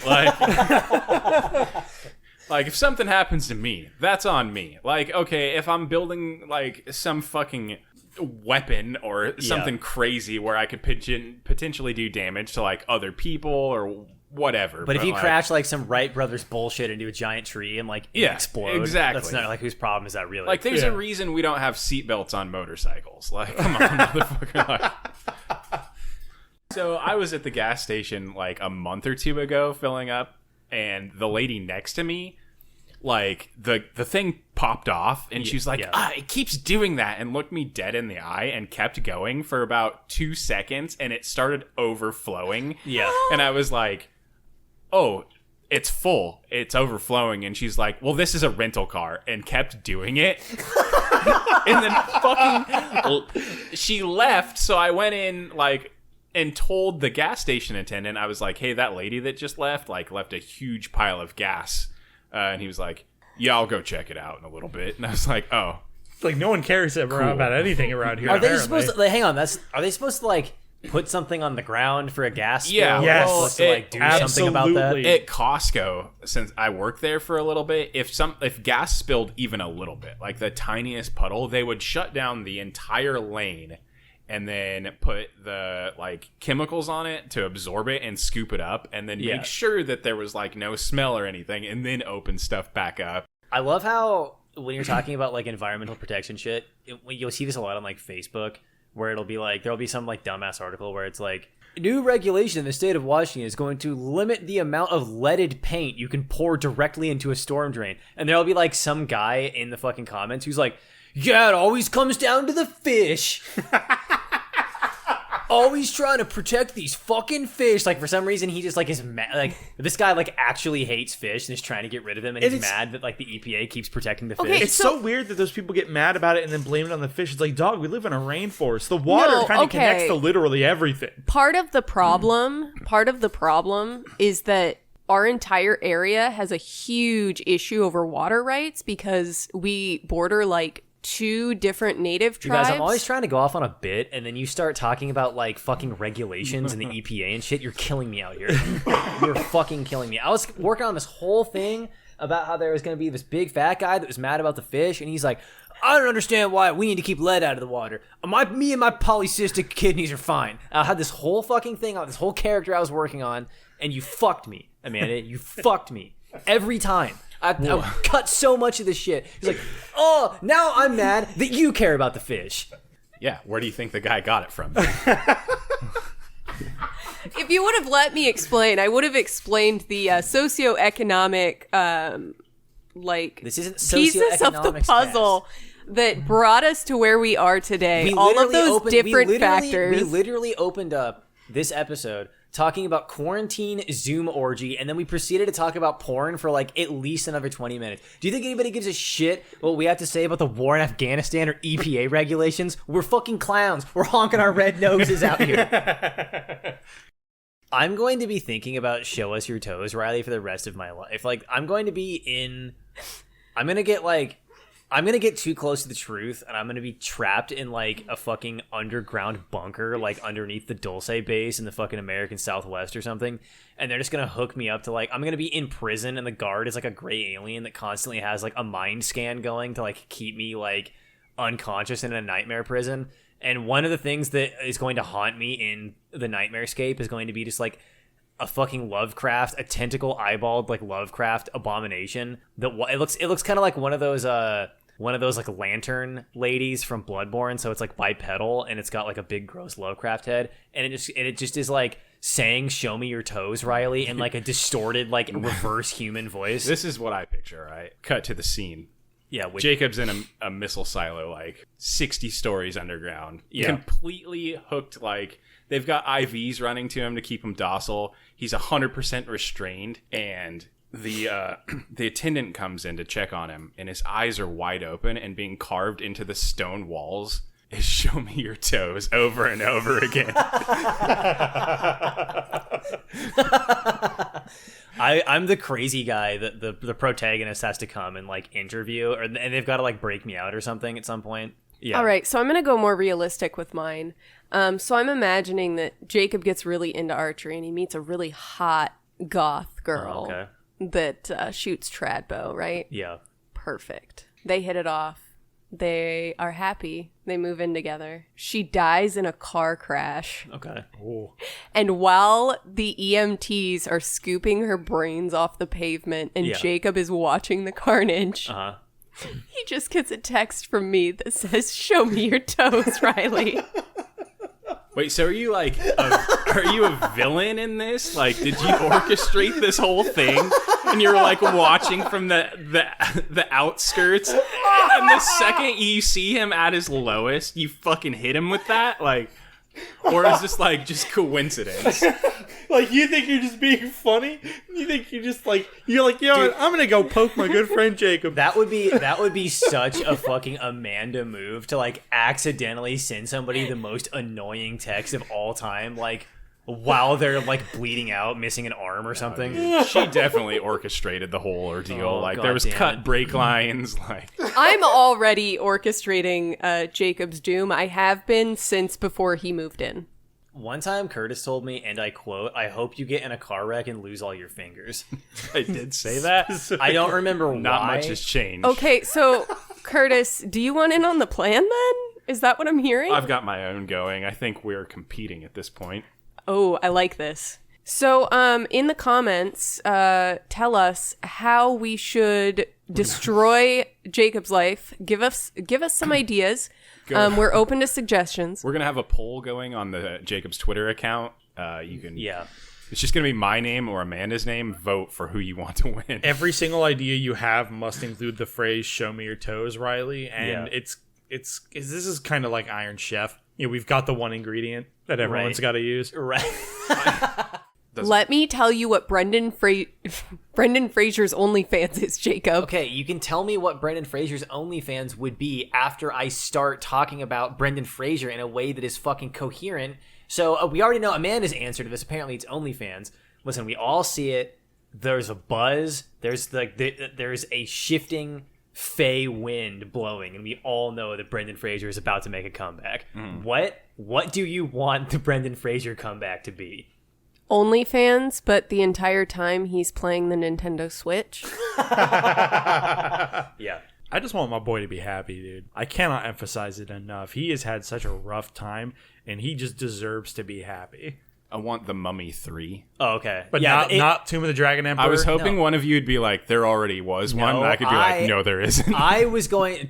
Like, if something happens to me, that's on me. Like, okay, if I'm building like some fucking weapon or something crazy where I could potentially do damage to like other people or whatever. But if you crash like some Wright brothers bullshit into a giant tree and like explode, exactly. That's not like whose problem is that really? Like, there's a reason we don't have seatbelts on motorcycles. Like, come on, motherfucker. Like. So I was at the gas station like a month or 2 ago filling up, and the lady next to me, like the thing popped off, and she's like, it keeps doing that, and looked me dead in the eye and kept going for about 2 seconds, and it started overflowing. Yeah. And I was like, oh, it's full, it's overflowing. And she's like, well, this is a rental car, and kept doing it. And then she left. So I went in like and told the gas station attendant, I was like, hey, that lady that just left a huge pile of gas. And he was like, yeah, I'll go check it out in a little bit. And I was like, oh. It's like no one cares about anything around here. Are they supposed to, hang on, are they supposed to like put something on the ground for a gas spill? Yeah, yes. To like do something about that? At Costco, since I worked there for a little bit, if gas spilled even a little bit, like the tiniest puddle, they would shut down the entire lane and then put the like chemicals on it to absorb it and scoop it up, and then make sure that there was like no smell or anything, and then open stuff back up. I love how when you're talking about like environmental protection shit, you'll see this a lot on like Facebook, where it'll be like there'll be some like dumbass article where it's like, new regulation in the state of Washington is going to limit the amount of leaded paint you can pour directly into a storm drain, and there'll be like some guy in the fucking comments who's like, yeah, it always comes down to the fish. Always trying to protect these fucking fish. Like, for some reason, he just, like, is mad. Like, this guy, like, actually hates fish and is trying to get rid of them. And he's mad that, like, the EPA keeps protecting the fish. Okay, it's so weird that those people get mad about it and then blame it on the fish. It's like, dog, we live in a rainforest. The water kind of connects to literally everything. Part of the problem is that our entire area has a huge issue over water rights because we border, like, 2 different native tribes. You guys, I'm always trying to go off on a bit, and then you start talking about like fucking regulations and the EPA and shit. You're killing me out here. You're fucking killing me. I was working on this whole thing about how there was going to be this big fat guy that was mad about the fish, and he's like, I don't understand why we need to keep lead out of the water. Me and my polycystic kidneys are fine. I had this whole fucking thing on, this whole character I was working on, and you fucked me, Amanda. You fucked me every time. I cut so much of this shit. He's like, oh, now I'm mad that you care about the fish. Yeah, where do you think the guy got it from? If you would have let me explain, I would have explained the socioeconomic, this isn't pieces of the puzzle that brought us to where we are today. All of those different factors. We literally opened up this episode talking about quarantine Zoom orgy, and then we proceeded to talk about porn for like at least another 20 minutes. Do you think anybody gives a shit what we have to say about the war in Afghanistan or EPA regulations? We're fucking clowns. We're honking our red noses out here. I'm going to be thinking about Show Us Your Toes, Riley, for the rest of my life. Like, I'm going to get too close to the truth, and I'm going to be trapped in, like, a fucking underground bunker, like, underneath the Dulce base in the fucking American Southwest or something, and they're just going to hook me up to, like, I'm going to be in prison, and the guard is, like, a gray alien that constantly has, like, a mind scan going to, like, keep me, like, unconscious in a nightmare prison, and one of the things that is going to haunt me in the nightmarescape is going to be just, like, a fucking Lovecraft, a tentacle eyeballed like Lovecraft abomination that it looks kind of like one of those like lantern ladies from Bloodborne. So it's like bipedal and it's got like a big gross Lovecraft head, and it just is like saying "Show me your toes, Riley" in like a distorted like reverse human voice. This is what I picture. Right, cut to the scene. Yeah, Jacob's in a missile silo, like 60 stories underground, completely hooked. Like they've got IVs running to him to keep him docile. He's 100% restrained, and the attendant comes in to check on him, and his eyes are wide open, and being carved into the stone walls is "Show me your toes" over and over again. I'm the crazy guy that the protagonist has to come and like interview, and they've got to like break me out or something at some point. Yeah. All right, so I'm gonna go more realistic with mine. So I'm imagining that Jacob gets really into archery and he meets a really hot goth girl that shoots tradbow, right? Yeah. Perfect. They hit it off. They are happy. They move in together. She dies in a car crash. Okay. Ooh. And while the EMTs are scooping her brains off the pavement and Jacob is watching the carnage, he just gets a text from me that says, "Show me your toes, Riley." Wait, so are you like are you a villain in this? Like, did you orchestrate this whole thing and you're like watching from the outskirts, and the second you see him at his lowest, you fucking hit him with that? Like, Or is this like just coincidence? Like, you think you're just being funny? You think you're just like, you're like, yo, dude, I'm gonna go poke my good friend Jacob. That would be such a fucking Amanda move to like accidentally send somebody the most annoying text of all time, like while they're like bleeding out, missing an arm or something. She definitely orchestrated the whole ordeal. Like, there was cut break lines. Like, I'm already orchestrating Jacob's doom. I have been since before he moved in. One time Curtis told me, and I quote, "I hope you get in a car wreck and lose all your fingers." I did say that. I don't remember why. Not much has changed. Okay, so Curtis, do you want in on the plan then? Is that what I'm hearing? I've got my own going. I think we're competing at this point. Oh, I like this. So, in the comments, tell us how we should destroy Jacob's life. Give us some ideas. We're open to suggestions. We're gonna have a poll going on the Jacob's Twitter account. You can. Yeah. It's just gonna be my name or Amanda's name. Vote for who you want to win. Every single idea you have must include the phrase "Show me your toes, Riley," and this is kind of like Iron Chef. We've got the one ingredient that everyone's got to use. Right. Let me tell you what Brendan Fraser's OnlyFans is, Jacob. Okay, you can tell me what Brendan Fraser's OnlyFans would be after I start talking about Brendan Fraser in a way that is fucking coherent. So we already know Amanda's answer to this. Apparently, it's OnlyFans. Listen, we all see it. There's a buzz. There's there's a shifting fey wind blowing, and we all know that Brendan Fraser is about to make a comeback. What do you want the Brendan Fraser comeback to be? OnlyFans, but the entire time he's playing the Nintendo Switch. Yeah. I just want my boy to be happy, dude. I cannot emphasize it enough. He has had such a rough time, and he just deserves to be happy. I want the Mummy 3. Oh, okay. But not Tomb of the Dragon Emperor. I was hoping one of you would be like, there already was one. And I could be like, no, there isn't.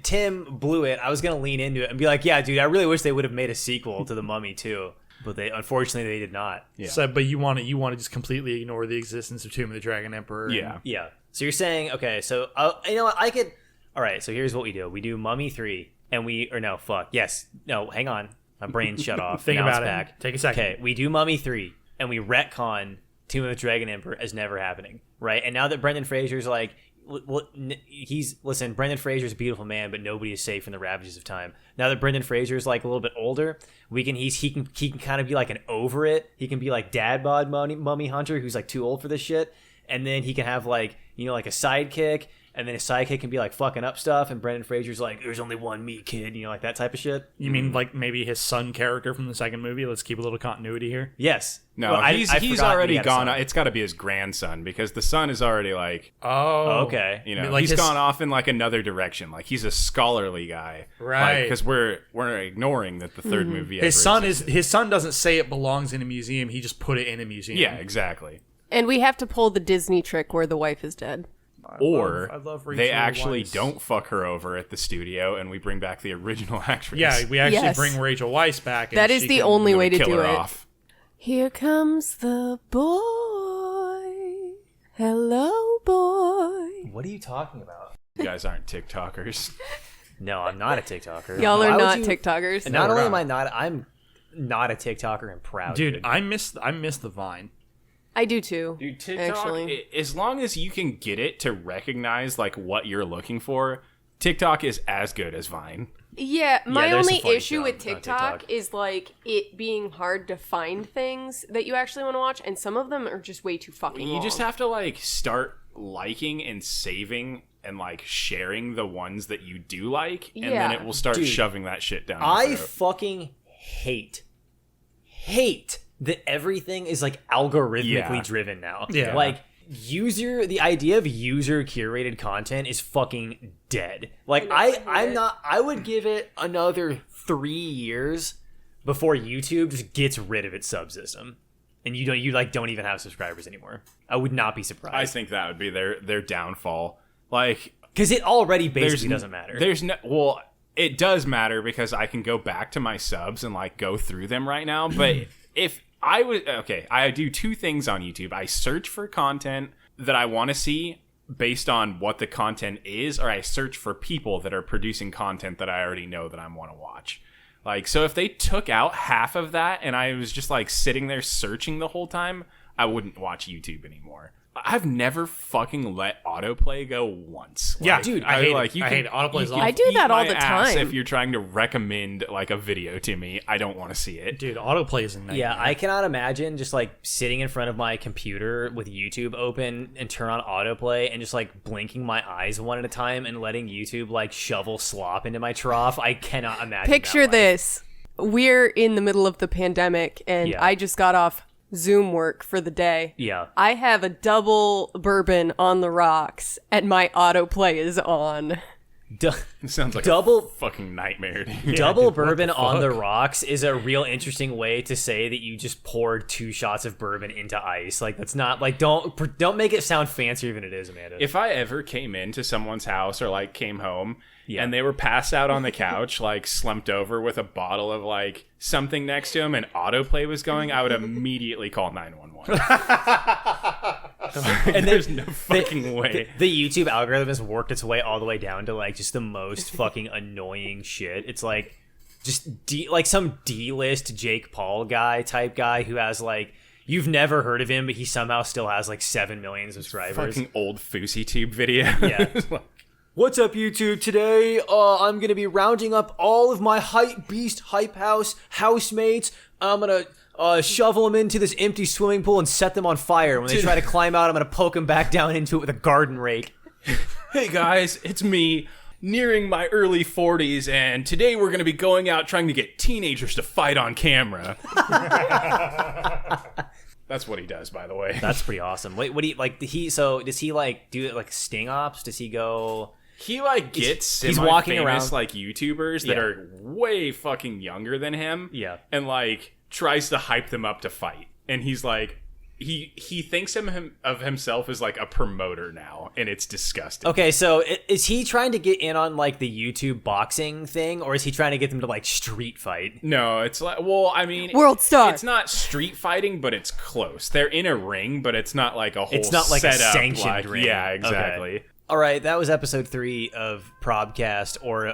Tim blew it. I was going to lean into it and be like, yeah, dude, I really wish they would have made a sequel to The Mummy too. But unfortunately, they did not. Yeah. So, but you want to just completely ignore the existence of Tomb of the Dragon Emperor. Yeah. Yeah. So you're saying, okay, so, you know what, I could, all right, so here's what we do. We do Mummy 3, and hang on. My brain's shut off. Think now about it's it. back. Take a second. Okay, we do Mummy 3, and we retcon Tomb of the Dragon Emperor as never happening, right? And now that Brendan Fraser's like, Brendan Fraser's a beautiful man, but nobody is safe from the ravages of time. Now that Brendan Fraser's like a little bit older, he can kind of be like an over it. He can be like dad bod mummy hunter who's like too old for this shit, and then he can have like like a sidekick. And then his sidekick can be like fucking up stuff, and Brendan Fraser's like, "There's only one me, kid," like that type of shit. You mean like maybe his son character from the second movie? Let's keep a little continuity here. Yes. No, well, he's already gone. It's got to be his grandson because the son is already like, okay. He's gone off in like another direction. Like he's a scholarly guy, right? Because we're ignoring that the third movie. His son doesn't say it belongs in a museum. He just put it in a museum. Yeah, exactly. And we have to pull the Disney trick where the wife is dead. I love they actually don't fuck her over at the studio, and we bring back the original actress. Yeah, we actually bring Rachel Weisz back. That is the only way to do it. Off. Here comes the boy. Hello, boy. What are you talking about? You guys aren't TikTokers. No, I'm not a TikToker. Y'all are not TikTokers. Not only am I not, I'm not a TikToker and proud. Dude, I miss the Vine. I do too. Dude, TikTok, actually. As long as you can get it to recognize like what you're looking for, TikTok is as good as Vine. Yeah, my only issue with TikTok is like it being hard to find things that you actually want to watch, and some of them are just way too fucking long. You just have to like start liking and saving and like sharing the ones that you do like, and then it will start shoving that shit down. I fucking hate that everything is like algorithmically driven now. Yeah. Like the idea of user curated content is fucking dead. Like I would give it another 3 years before YouTube just gets rid of its subsystem. And you don't even have subscribers anymore. I would not be surprised. I think that would be their downfall. Like, because it already basically doesn't matter. It does matter because I can go back to my subs and like go through them right now, but if I do two things on YouTube. I search for content that I want to see based on what the content is, or I search for people that are producing content that I already know that I want to watch. Like, so if they took out half of that and I was just like sitting there searching the whole time, I wouldn't watch YouTube anymore. I've never fucking let autoplay go once. Yeah, like, dude, I hate it. I hate autoplay. I do that all the time. If you're trying to recommend like a video to me, I don't want to see it. Dude, autoplay is a nightmare. Yeah, I cannot imagine just like sitting in front of my computer with YouTube open and turn on autoplay and just like blinking my eyes one at a time and letting YouTube like shovel slop into my trough. I cannot imagine. Picture this. We're in the middle of the pandemic and I just got off Zoom work for the day. Yeah. I have a double bourbon on the rocks and my autoplay is on. It sounds like double a fucking nightmare. Dude. Double bourbon on the rocks is a real interesting way to say that you just poured 2 shots of bourbon into ice. Like, that's not like, don't make it sound fancier than it is, Amanda. If I ever came into someone's house or like came home and they were passed out on the couch, like slumped over with a bottle of like something next to them and autoplay was going, I would immediately call 911. And there's no fucking way. The YouTube algorithm has worked its way all the way down to like just the most fucking annoying shit. It's like just like some D-list Jake Paul type guy who has like, you've never heard of him, but he somehow still has like 7 million subscribers. Fucking old FouseyTube video. Yeah. What's up, YouTube? Today, I'm gonna be rounding up all of my hype beast, hype house housemates. I'm gonna shovel them into this empty swimming pool and set them on fire. When they try to climb out, I'm gonna poke them back down into it with a garden rake. Hey guys, it's me, nearing my early 40s, and today we're gonna be going out trying to get teenagers to fight on camera. That's what he does, by the way. That's pretty awesome. Wait, what do you like? Does he like do like sting ops? Does he go? He like gets he's walking around like YouTubers that are way fucking younger than him. Yeah, and like tries to hype them up to fight. And he's like, he thinks of himself as like a promoter now, and it's disgusting. Okay, so is he trying to get in on like the YouTube boxing thing, or is he trying to get them to like street fight? No, it's like, well, I mean, World Star. It's not street fighting, but it's close. They're in a ring, but it's not like a whole. It's not like a sanctioned ring. Yeah, exactly. Okay. All right, that was episode 3 of Probcast, or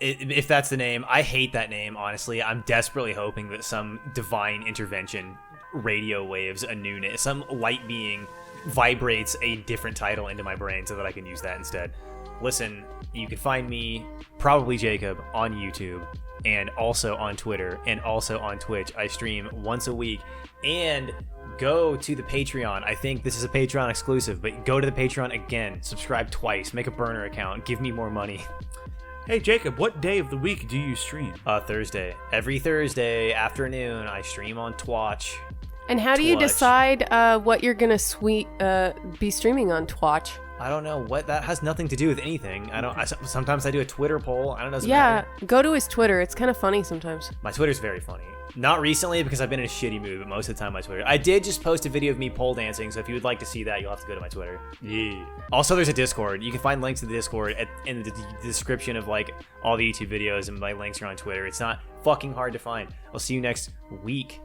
if that's the name. I hate that name, honestly. I'm desperately hoping that some divine intervention radio waves a newness, some light being vibrates a different title into my brain so that I can use that instead. Listen, you can find me, ProbablyJacob, on YouTube, and also on Twitter, and also on Twitch. I stream once a week, and go to the Patreon. I think this is a Patreon exclusive, but go to the Patreon again, subscribe twice, make a burner account, give me more money. Hey, Jacob, what day of the week do you stream? Thursday. Every Thursday afternoon, I stream on Twitch. And how do you decide what you're gonna be streaming on Twitch? I don't know what that has nothing to do with anything. Sometimes I do a Twitter poll. I don't know. Yeah, go to his Twitter. It's kind of funny sometimes. My Twitter's very funny. Not recently because I've been in a shitty mood, but most of the time my Twitter. I did just post a video of me pole dancing, so if you would like to see that, you'll have to go to my Twitter. Yeah. Also, there's a Discord. You can find links to the Discord in the description of like all the YouTube videos, and my links are on Twitter. It's not fucking hard to find. I'll see you next week.